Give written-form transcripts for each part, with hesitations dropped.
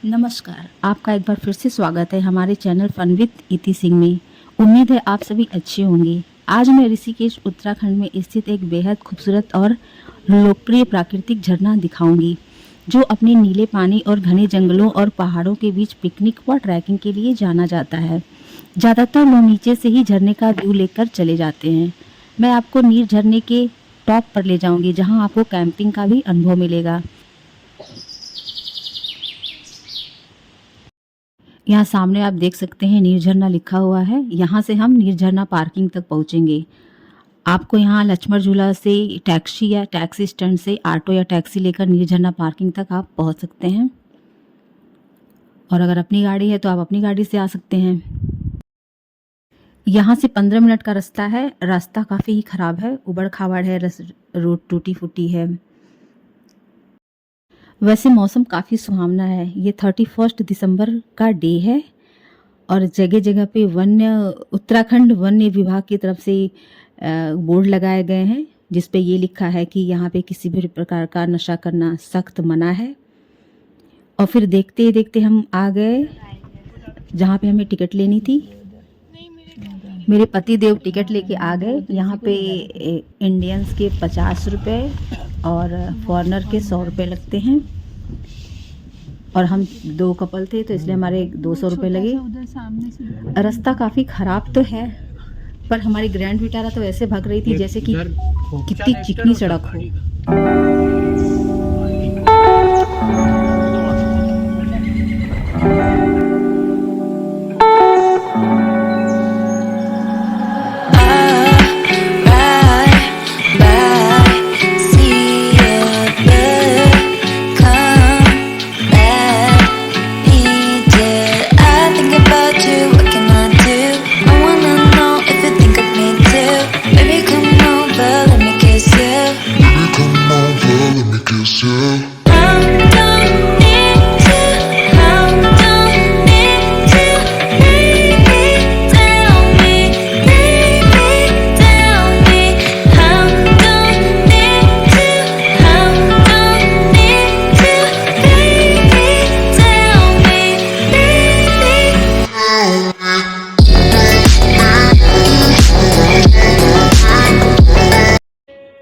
नमस्कार, आपका एक बार फिर से स्वागत है हमारे चैनल फन विद इति सिंह में। उम्मीद है आप सभी अच्छे होंगे। आज मैं ऋषिकेश उत्तराखंड में स्थित एक बेहद खूबसूरत और लोकप्रिय प्राकृतिक झरना दिखाऊंगी, जो अपने नीले पानी और घने जंगलों और पहाड़ों के बीच पिकनिक व ट्रैकिंग के लिए जाना जाता है। ज़्यादातर लोग नीचे से ही झरने का व्यू लेकर चले जाते हैं। मैं आपको नीर झरने के टॉप पर ले जाऊंगी, जहां आपको कैंपिंग का भी अनुभव मिलेगा। यहाँ सामने आप देख सकते हैं नीर झरना लिखा हुआ है। यहाँ से हम नीर झरना पार्किंग तक पहुँचेंगे। आपको यहाँ लक्ष्मण झूला से टैक्सी या टैक्सी स्टैंड से ऑटो या टैक्सी लेकर नीर झरना पार्किंग तक आप पहुँच सकते हैं, और अगर अपनी गाड़ी है तो आप अपनी गाड़ी से आ सकते हैं। यहाँ से 15 मिनट का रास्ता है। रास्ता काफ़ी ही ख़राब है, उबड़ खाबड़ है, रोड टूटी फूटी है। वैसे मौसम काफ़ी सुहावना है। ये 31 दिसंबर का डे है, और जगह जगह पे उत्तराखंड वन्य विभाग की तरफ से बोर्ड लगाए गए हैं, जिस पे ये लिखा है कि यहाँ पे किसी भी प्रकार का नशा करना सख्त मना है। और फिर देखते देखते हम आ गए जहाँ पे हमें टिकट लेनी थी। मेरे पति देव टिकट लेके आ गए। यहाँ पे इंडियंस के 50 रुपये और फॉरेनर के 100 रुपये लगते हैं, और हम 2 कपल थे तो इसलिए हमारे 200 रुपये लगे। रास्ता काफ़ी ख़राब तो है, पर हमारी ग्रैंड विटारा तो ऐसे भाग रही थी जैसे कि कितनी चिकनी सड़क हो।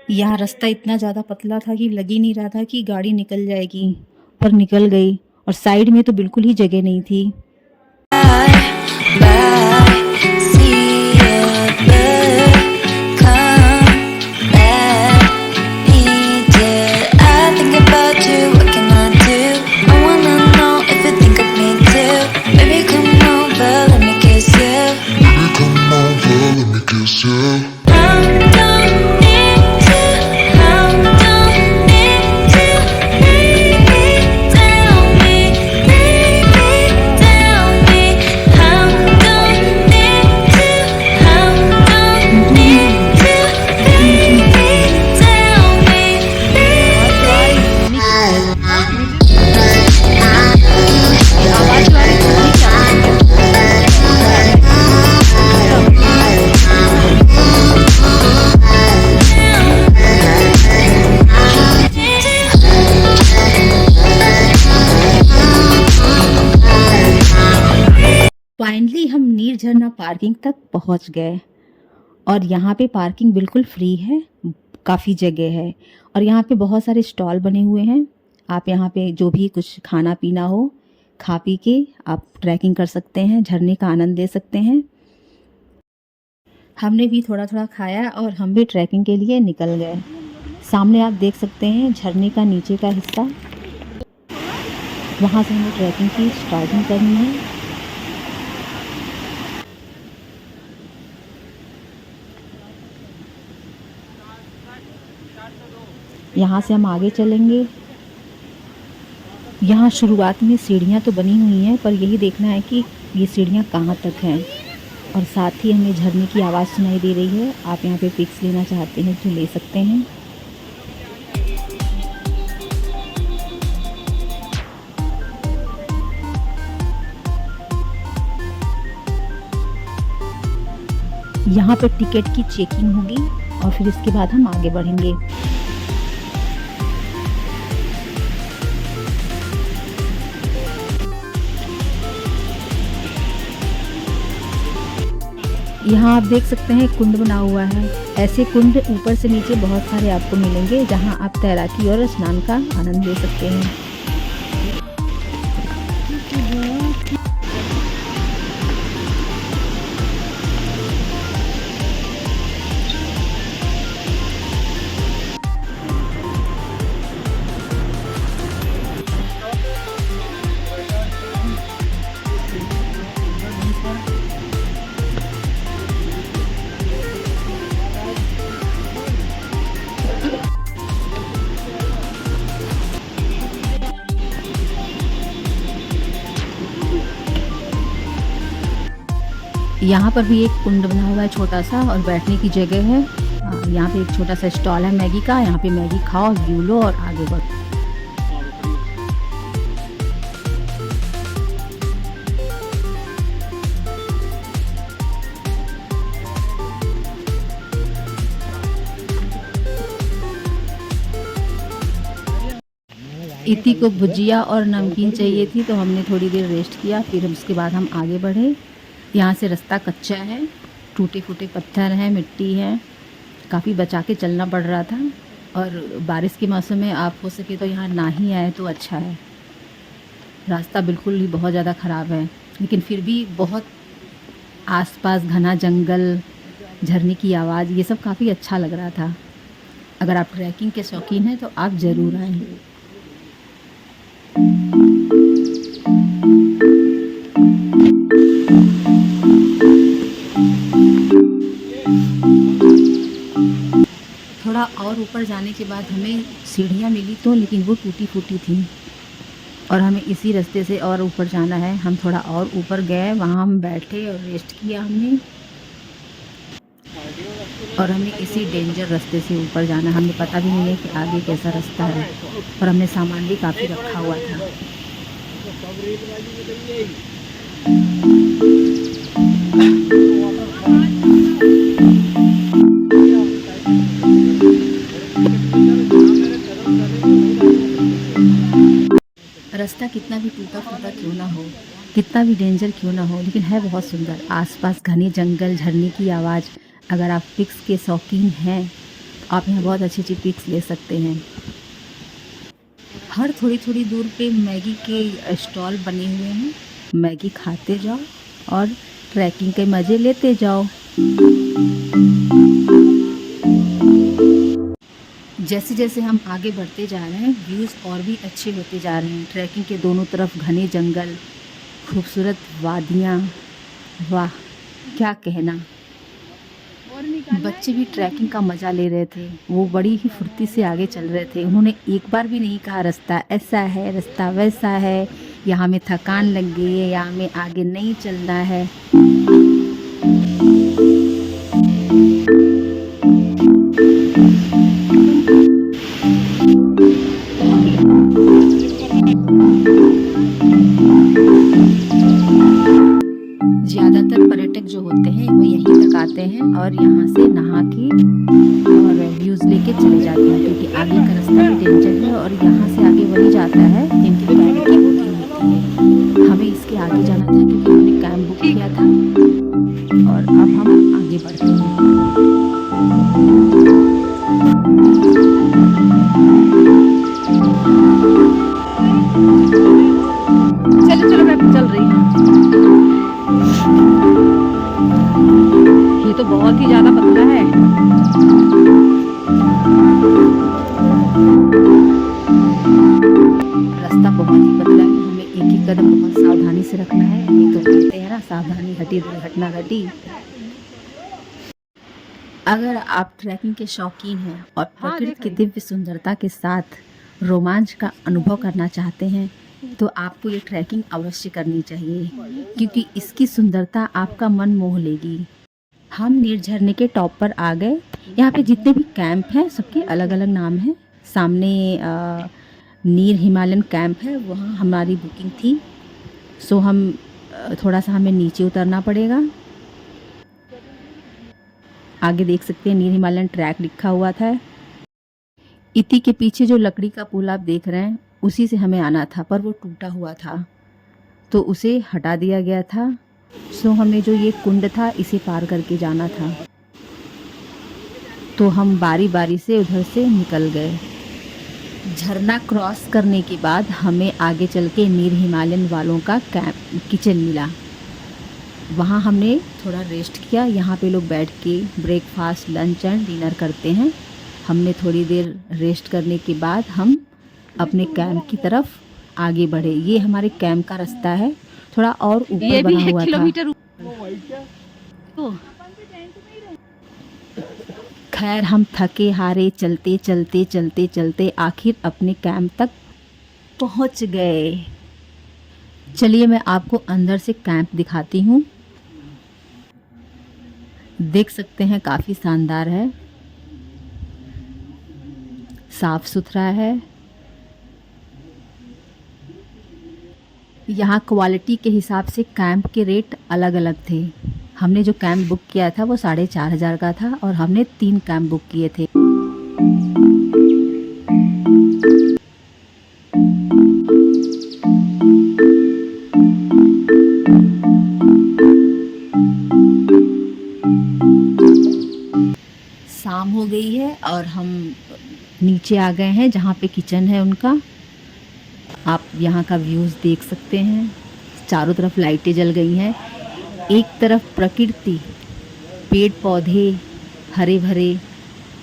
यहाँ रास्ता इतना ज़्यादा पतला था कि लग ही नहीं रहा था कि गाड़ी निकल जाएगी, पर निकल गई। और साइड में तो बिल्कुल ही जगह नहीं थी। फाइनली हम नीर झरना पार्किंग तक पहुंच गए, और यहाँ पे पार्किंग बिल्कुल फ्री है। काफ़ी जगह है, और यहाँ पे बहुत सारे स्टॉल बने हुए हैं। आप यहाँ पे जो भी कुछ खाना पीना हो, खा पी के आप ट्रैकिंग कर सकते हैं, झरने का आनंद ले सकते हैं। हमने भी थोड़ा थोड़ा खाया और हम भी ट्रैकिंग के लिए निकल गए। सामने आप देख सकते हैं झरने का नीचे का हिस्सा। वहाँ से हमें ट्रैकिंग की स्टार्टिंग करनी है। यहाँ से हम आगे चलेंगे। यहाँ शुरुआत में सीढ़ियाँ तो बनी हुई हैं, पर यही देखना है कि ये सीढ़ियाँ कहाँ तक हैं। और साथ ही हमें झरने की आवाज़ सुनाई दे रही है। आप यहाँ पे पिक्स लेना चाहते हैं तो ले सकते हैं। यहाँ पर टिकट की चेकिंग होगी और फिर इसके बाद हम आगे बढ़ेंगे। यहाँ आप देख सकते हैं कुंड बना हुआ है। ऐसे कुंड ऊपर से नीचे बहुत सारे आपको मिलेंगे जहाँ आप तैराकी और स्नान का आनंद ले सकते हैं। यहाँ पर भी एक कुंड बना हुआ है छोटा सा और बैठने की जगह है। यहाँ पे एक छोटा सा स्टॉल है मैगी का। यहाँ पे मैगी खाओ, व्यू लो और आगे बढ़ो। इति को भुजिया और नमकीन चाहिए थी तो हमने थोड़ी देर रेस्ट किया, फिर उसके बाद हम आगे बढ़े। यहाँ से रास्ता कच्चा है, टूटे फूटे पत्थर हैं, मिट्टी है, काफ़ी बचा के चलना पड़ रहा था। और बारिश के मौसम में आप हो सके तो यहाँ ना ही आए तो अच्छा है। रास्ता बिल्कुल ही बहुत ज़्यादा ख़राब है, लेकिन फिर भी बहुत आसपास घना जंगल, झरने की आवाज़, ये सब काफ़ी अच्छा लग रहा था। अगर आप ट्रैकिंग के शौकीन हैं तो आप ज़रूर आएँ। थोड़ा और ऊपर जाने के बाद हमें सीढ़ियाँ मिली तो, लेकिन वो टूटी फूटी थी और हमें इसी रास्ते से और ऊपर जाना है। हम थोड़ा और ऊपर गए, वहाँ हम बैठे और रेस्ट किया हमने, और हमें इसी डेंजर रास्ते से ऊपर जाना। हमें पता भी नहीं है कि आगे कैसा रास्ता है, और हमने सामान भी काफ़ी रखा हुआ था। रास्ता कितना भी टूटा फूटा क्यों ना हो, कितना भी डेंजर क्यों ना हो, लेकिन है बहुत सुंदर। आसपास घने जंगल, झरने की आवाज़। अगर आप पिक्स के शौकीन हैं तो आप यहाँ बहुत अच्छी अच्छी पिक्स ले सकते हैं। हर थोड़ी थोड़ी दूर पे मैगी के स्टॉल बने हुए हैं, मैगी खाते जाओ और ट्रैकिंग के मज़े लेते जाओ। जैसे जैसे हम आगे बढ़ते जा रहे हैं, व्यूज़ और भी अच्छे होते जा रहे हैं। ट्रैकिंग के दोनों तरफ घने जंगल, खूबसूरत वादियाँ, वाह क्या कहना। बच्चे भी ट्रैकिंग का मज़ा ले रहे थे, वो बड़ी ही फुर्ती से आगे चल रहे थे। उन्होंने एक बार भी नहीं कहा रास्ता ऐसा है, रास्ता वैसा है, यहाँ में थकान लग गई है, यहाँ में आगे नहीं चलना है। ज़्यादातर पर्यटक जो होते हैं वो यहीं तक आते हैं और यहाँ से नहा के और व्यूज़ लेके चले जाते हैं, क्योंकि आगे का रास्ता भी डेंजर है और यहाँ से आगे वही जाता है जिनकी कैब की बुकिंग होती है। हमें इसके आगे जाना था क्योंकि हमने कैब बुक किया था, और अब हम आगे बढ़ते हैं। चलो चलो, मैं चल रही हूँ। ये तो बहुत ही ज़्यादा पतला है। रास्ता बहुत ही पतला है, हमें एक एक कदम बहुत सावधानी से रखना है। नहीं तो कहते हैं ना, सावधानी घटी दुर्घटना घटी। अगर आप ट्रैकिंग के शौकीन हैं और प्रकृति की दिव्य सुंदरता के साथ रोमांच का अनुभव करना चाहते हैं तो आपको ये ट्रैकिंग अवश्य करनी चाहिए, क्योंकि इसकी सुंदरता आपका मन मोह लेगी। हम नीर झरने के टॉप पर आ गए। यहाँ पे जितने भी कैंप हैं सबके अलग अलग नाम हैं। सामने नीर हिमालयन कैंप है, वहाँ हमारी बुकिंग थी, सो हम थोड़ा सा हमें नीचे उतरना पड़ेगा। आगे देख सकते हैं नीर हिमालयन ट्रैक लिखा हुआ था। इति के पीछे जो लकड़ी का पुल आप देख रहे हैं उसी से हमें आना था, पर वो टूटा हुआ था तो उसे हटा दिया गया था सो हमें जो ये कुंड था इसे पार करके जाना था, तो हम बारी बारी से उधर से निकल गए। झरना क्रॉस करने के बाद हमें आगे चल के नीर हिमालयन वालों का किचन मिला। वहाँ हमने थोड़ा रेस्ट किया। यहाँ पे लोग बैठ के ब्रेकफास्ट, लंच एंड डिनर करते हैं। हमने थोड़ी देर रेस्ट करने के बाद हम अपने कैंप की तरफ आगे बढ़े। ये हमारे कैंप का रास्ता है, थोड़ा और ऊपर बना हुआ था। खैर हम थके हारे चलते चलते चलते चलते आखिर अपने कैंप तक पहुंच गए। चलिए मैं आपको अंदर से कैंप दिखाती हूँ। देख सकते हैं काफ़ी शानदार है, साफ सुथरा है। यहाँ क्वालिटी के हिसाब से कैंप के रेट अलग अलग थे। हमने जो कैंप बुक किया था वो 4,500 का था और हमने 3 कैंप बुक किए थे। शाम हो गई है और हम नीचे आ गए हैं जहाँ पे किचन है उनका। आप यहाँ का व्यूज़ देख सकते हैं। चारों तरफ लाइटें जल गई हैं। एक तरफ प्रकृति, पेड़ पौधे हरे भरे,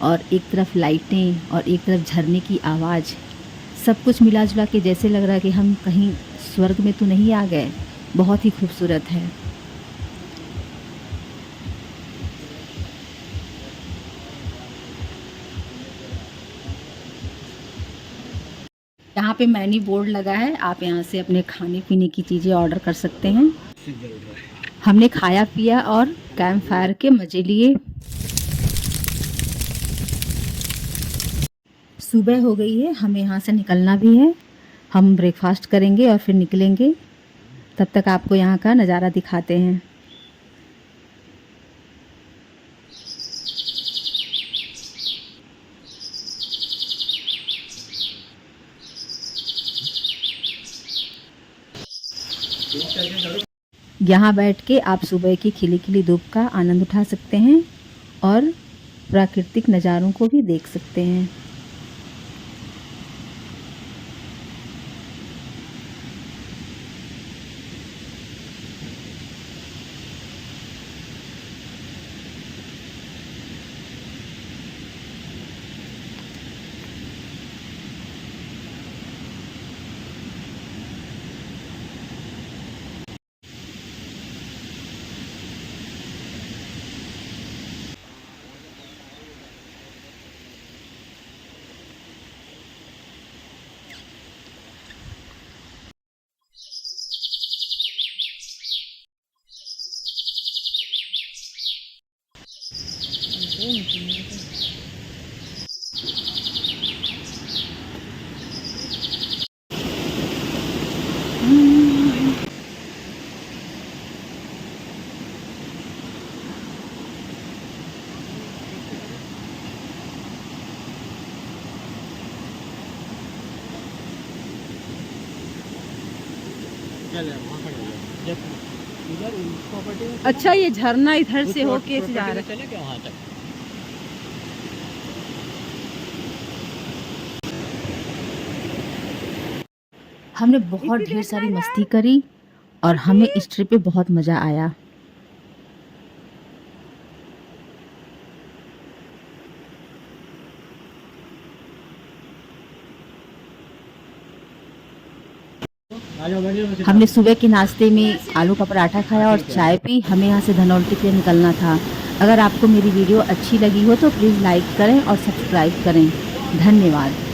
और एक तरफ लाइटें और एक तरफ झरने की आवाज़। सब कुछ मिला जुला के जैसे लग रहा है कि हम कहीं स्वर्ग में तो नहीं आ गए। बहुत ही खूबसूरत है। यहाँ पे मेन्यू बोर्ड लगा है, आप यहाँ से अपने खाने पीने की चीज़ें ऑर्डर कर सकते हैं। हमने खाया पिया और कैंप फायर के मज़े लिए। सुबह हो गई है, हमें यहाँ से निकलना भी है। हम ब्रेकफास्ट करेंगे और फिर निकलेंगे। तब तक आपको यहाँ का नज़ारा दिखाते हैं। यहाँ बैठ के आप सुबह की खिली खिली धूप का आनंद उठा सकते हैं और प्राकृतिक नज़ारों को भी देख सकते हैं। अच्छा, ये झरना इधर से होके जा रहा है। चले क्या वहाँ तक? हमने बहुत ढेर सारी मस्ती करी और हमें इस ट्रिप पे बहुत मज़ा आया। हमने सुबह के नाश्ते में आलू का पराठा खाया और चाय पी। हमें यहाँ से धनौल्टी के लिए निकलना था। अगर आपको मेरी वीडियो अच्छी लगी हो तो प्लीज़ लाइक करें और सब्सक्राइब करें। धन्यवाद।